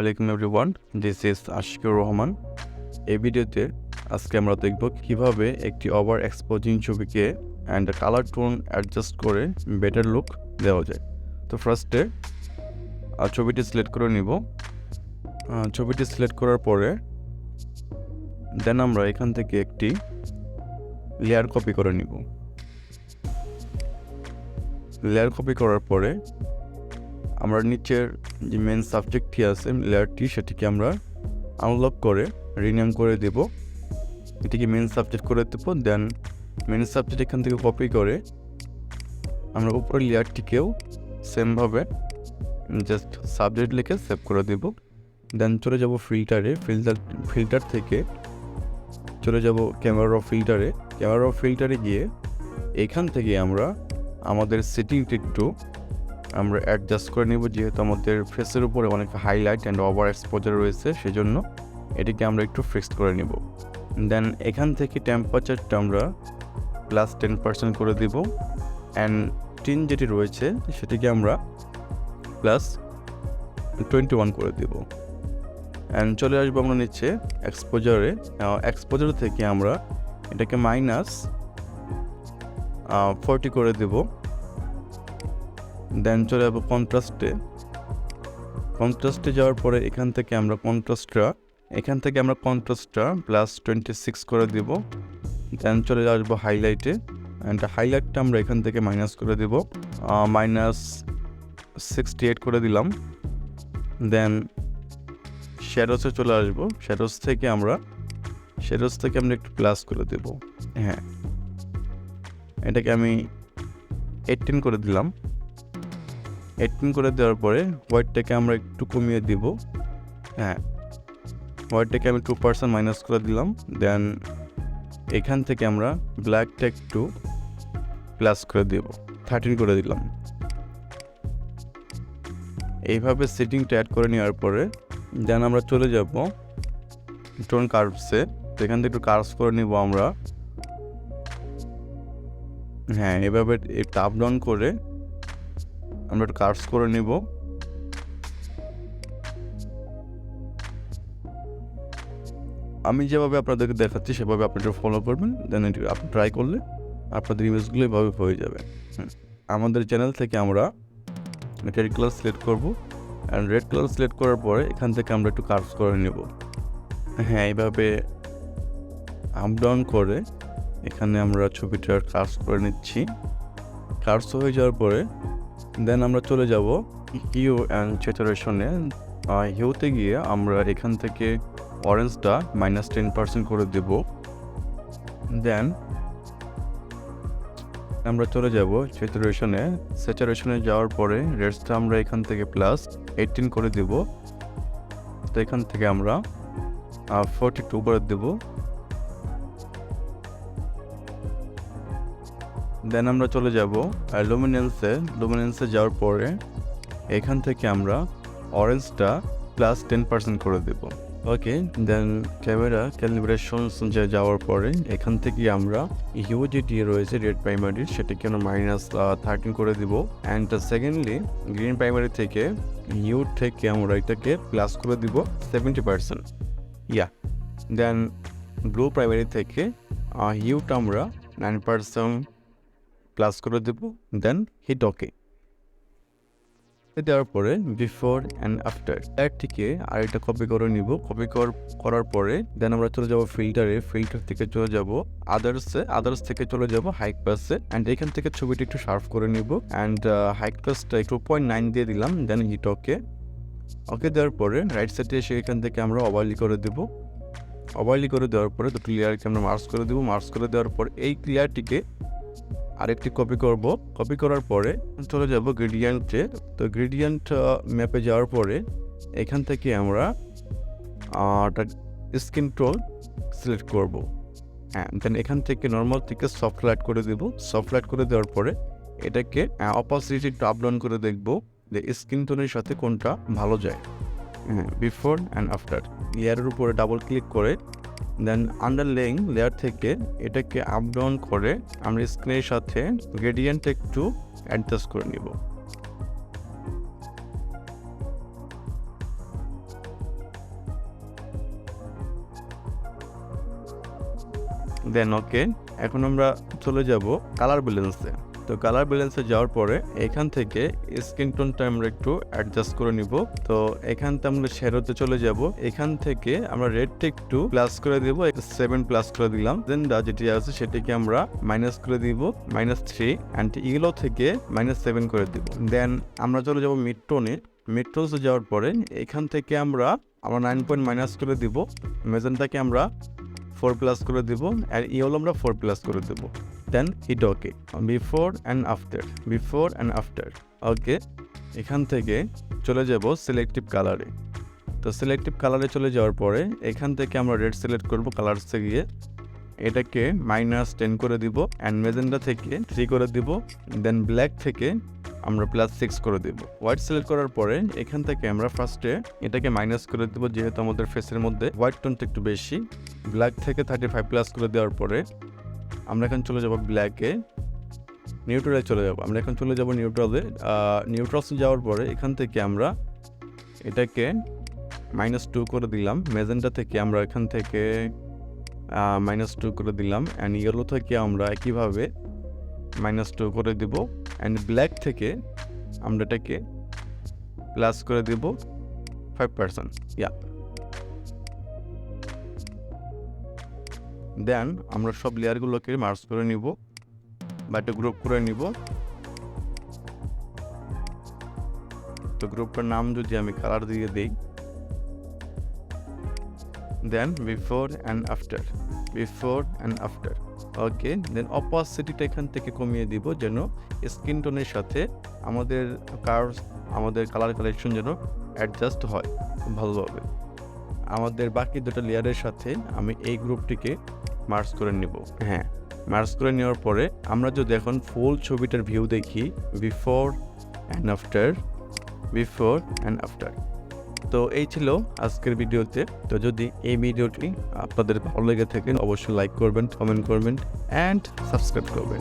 আলাইকুম everyone, this is Ashikur Rahman. এই ভিডিওতে আজকে আমরা দেখব কিভাবে একটি ওভার এক্সপোজিং ছবিকে অ্যান্ড কালার টোন অ্যাডজাস্ট করে বেটার লুক দেওয়া যায়। তো ফার্স্টে ছবিটি সিলেক্ট করে নিব। ছবিটি সিলেক্ট করার পরে দেন আমরা এখান থেকে একটি লেয়ার কপি করে নিব। লেয়ার কপি করার পরে আমরা নিচের যে মেন সাবজেক্টটি আছে লেয়ারটি, সেটিকে আমরা আনলক করে রিনেম করে দেব। এটিকে মেন সাবজেক্ট করে দেব। দেন মেন সাবজেক্ট এখান থেকে কপি করে আমরা উপরে লেয়ারটিকেও সেমভাবে জাস্ট সাবজেক্ট লিখে সেভ করে দেব। দেন চলে যাব ফিল্টার থেকে চলে যাব ক্যামেরা ফিল্টারে গিয়ে এখান থেকে আমরা আমাদের সেটিংটি একটু আমরা অ্যাডজাস্ট করে নেব, যেহেতু আমাদের ফেসের উপরে অনেক হাইলাইট অ্যান্ড ওভার এক্সপোজার রয়েছে, সেজন্য এটিকে আমরা একটু ফিক্সড করে নেব। দেন এখান থেকে টেম্পারেচারটা আমরা +10% করে দেব অ্যান্ড টিন যেটি রয়েছে সেটিকে আমরা +21 করে দেব। অ্যান্ড চলে আসবো আমরা নিচে এক্সপোজার থেকে আমরা এটাকে -40 করে দেব। দেন চলে যাবো কন্ট্রাস্টে যাওয়ার পরে এখান থেকে আমরা কন্ট্রাস্টটা +26 করে দেব। দেন চলে আসবো হাইলাইটে অ্যান্ড হাইলাইটটা আমরা এখান থেকে মাইনাস করে দেব, -68 করে দিলাম। দেন শ্যাডোসে চলে আসবো। শ্যাডোস থেকে আমরা একটু প্লাস করে দেব। হ্যাঁ, এটাকে আমি 18 করে দিলাম। 18 করে দেওয়ার পরে হোয়াইটটাকে আমরা একটু কমিয়ে দিব। হ্যাঁ, হোয়াইটটাকে আমি 2% মাইনাস করে দিলাম। দেন এখান থেকে আমরা ব্ল্যাকটা একটু প্লাস করে দেব, 13 করে দিলাম। এইভাবে সেটিংটা অ্যাড করে নেওয়ার পরে দেন আমরা চলে যাব টোন কার্ভসে। তো এখান থেকে একটু কার্ভস করে নিব আমরা। হ্যাঁ, এভাবে একটু আপ ডাউন করে আমরা একটু কার্ভস করে নিব। আমি যেভাবে আপনাদেরকে দেখাচ্ছি সেভাবে আপনি একটু ফলো করবেন। দেন এটি আপনি ট্রাই করলে আপনাদের ইমেজগুলো এভাবে হয়ে যাবে। আমাদের চ্যানেল থেকে আমরা রেড কালার সিলেক্ট করব অ্যান্ড রেড কালার সিলেক্ট করার পরে এখান থেকে আমরা একটু কার্ভস করে নেব। হ্যাঁ, এইভাবে আপ ডাউন করে এখানে আমরা ছবিটার কার্ভস করে নিচ্ছি। কার্ভস হয়ে যাওয়ার পরে দেন আমরা চলে যাব হিউ অ্যান্ড স্যাচুরেশনে। হিউতে গিয়ে আমরা এখান থেকে অরেঞ্জটা -10% করে দেব। দেন আমরা চলে যাব স্যাচুরেশনে যাওয়ার পরে রেডসটা আমরা এখান থেকে +18 করে দেব। তো এখান থেকে আমরা 42 করে দেব। দেন আমরা চলে যাব লুমিনেন্সে যাওয়ার পরে এখান থেকে আমরা অরেঞ্জটা +10% করে দেব। ওকে, দেন ক্যামেরা ক্যালিব্রেশন যাওয়ার পরে এখান থেকে আমরা হিউ যেটি রয়েছে রেড প্রাইমারি সেটাকে আমরা -13 করে দিব। অ্যান্ড সেকেন্ডলি গ্রিন প্রাইমারি থেকে হিউ থেকে আমরা এটাকে প্লাস করে দিব 70%। দেন ব্লু প্রাইমারি থেকে হিউটা আমরা 9% প্লাস করে দেব। দেন হিট ওকে দেওয়ার পরে বিফোর অ্যান্ড আফটার এরটিকে আরেকটা কপি করে নিব। কপি করার পরে দেন আমরা চলে যাব ফিল্টার থেকে চলে যাব আদার্স থেকে চলে যাব হাইক প্লাসে অ্যান্ড এখান থেকে ছবিটি একটু শার্প করে নিব অ্যান্ড হাইক প্লাসটা 2.9 দিয়ে দিলাম। দেন হিট ওকে দেওয়ার পরে রাইট সাইডে এসে এখান থেকে আমরা ওভারলি করে দেব। ওভারলি করে দেওয়ার পরে দুটো লেয়ারকে আমরা মার্জ করে দেবো। মার্জ করে দেওয়ার পর এই লেয়ারটিকে আরেকটি কপি করার পরে চলে যাব গ্রেডিয়েন্টে। তো গ্রেডিয়েন্ট ম্যাপে যাওয়ার পরে এখান থেকে আমরা স্কিন টোন সিলেক্ট করব। হ্যাঁ, দেন এখান থেকে নর্মাল থেকে সফট লাইট করে দেব। সফট লাইট করে দেওয়ার পরে এটাকে অপাসিটি একটু আপ ডাউন করে দেখব যে স্কিন টোনের সাথে কোনটা ভালো যায়। হ্যাঁ, বিফোর অ্যান্ড আফটার লেয়ারের উপরে ডাবল ক্লিক করে দেন আন্ডারলেইং লেয়ার থেকে এটাকে আপ ডাউন করে আমরা স্ক্রিনের সাথে গ্রেডিয়েন্ট একটু অ্যাডজাস্ট করে নিব। দেন ওকে। এখন আমরা চলে যাব কালার ব্যালেন্সে। তো কালার ব্যালেন্সে যাওয়ার পরে এখান থেকে স্কিন টোনটা আমরা একটু অ্যাডজাস্ট করে নিব। তো এখান থেকে আমরা শ্যাডোতে চলে যাব। এখান থেকে আমরা রেডটা একটু প্লাস করে দিব, 7 প্লাস করে দিলাম। দেন যেটি আছে সেটাকে আমরা মাইনাস করে দিব, -3 অ্যান্ড ইয়েলো থেকে -7 করে দিব। দেন আমরা চলে যাব মিড টোনে। মিড টোনে যাওয়ার পরে এখান থেকে আমরা 9 পয়েন্ট মাইনাস করে দিব, মেজেন্টাকে আমরা 4 প্লাস করে দিব, আর ইয়েলো আমরা 4 প্লাস করে দেব। Then hit okay, before and after. Okay, এখান থেকে চলে যাব সিলেক্টিভ কালারে। তো সিলেক্টিভ কালারে চলে যাওয়ার পরে এখান থেকে আমরা রেড সিলেক্ট করব, কালার্সে গিয়ে এটাকে -10 করে দিব, অ্যান্ড মেজেন্টা থেকে 3 করে দিব। দেন ব্ল্যাক থেকে আমরা +6 করে দেব। হোয়াইট সিলেক্ট করার পরে এখান থেকে আমরা ফার্স্টে এটাকে মাইনাস করে দেব, যেহেতু আমাদের ফেসের মধ্যে হোয়াইট টোনটা একটু বেশি। ব্ল্যাক থেকে 35 প্লাস করে দেওয়ার পরে আমরা এখন চলে যাব ব্ল্যাকে, নিউট্রালে চলে যাব। আমরা এখন চলে যাব নিউট্রালসে যাওয়ার পরে এখান থেকে আমরা এটাকে -2 করে দিলাম। মেজেন্টা থেকে আমরা এখান থেকে -2 করে দিলাম, অ্যান্ড ইয়েলো থেকে আমরা একইভাবে -2 করে দিব, অ্যান্ড ব্ল্যাক থেকে আমরা এটাকে প্লাস করে দিব 5%। দেন আমরা সব লেয়ারগুলোকে মার্জ করে নিব বা একটা গ্রুপ করে নিব। তো গ্রুপটার নাম যদি আমি কালার দিয়ে দিই, দেন বিফোর অ্যান্ড আফটার। ওকে, দেন অপাসিটিটা এখান থেকে কমিয়ে দিব, যেন স্কিন টোনের সাথে আমাদের কালার কালেকশন যেন অ্যাডজাস্ট হয় ভালোভাবে। আমাদের বাকি দুটো লেয়ারের সাথে আমি এই গ্রুপটিকে মার্জ করে নিব। মার্জ করে নেওয়ার পরে আমরা যদি এখন ফুল ছবিটার ভিউ দেখি, বিফোর অ্যান্ড আফটার। তো এই ছিল আজকের ভিডিওতে। তো যদি এই ভিডিওটি আপনাদের ভালো লেগে থাকে অবশ্যই লাইক করবেন, কমেন্ট করবেন অ্যান্ড সাবস্ক্রাইব করবেন।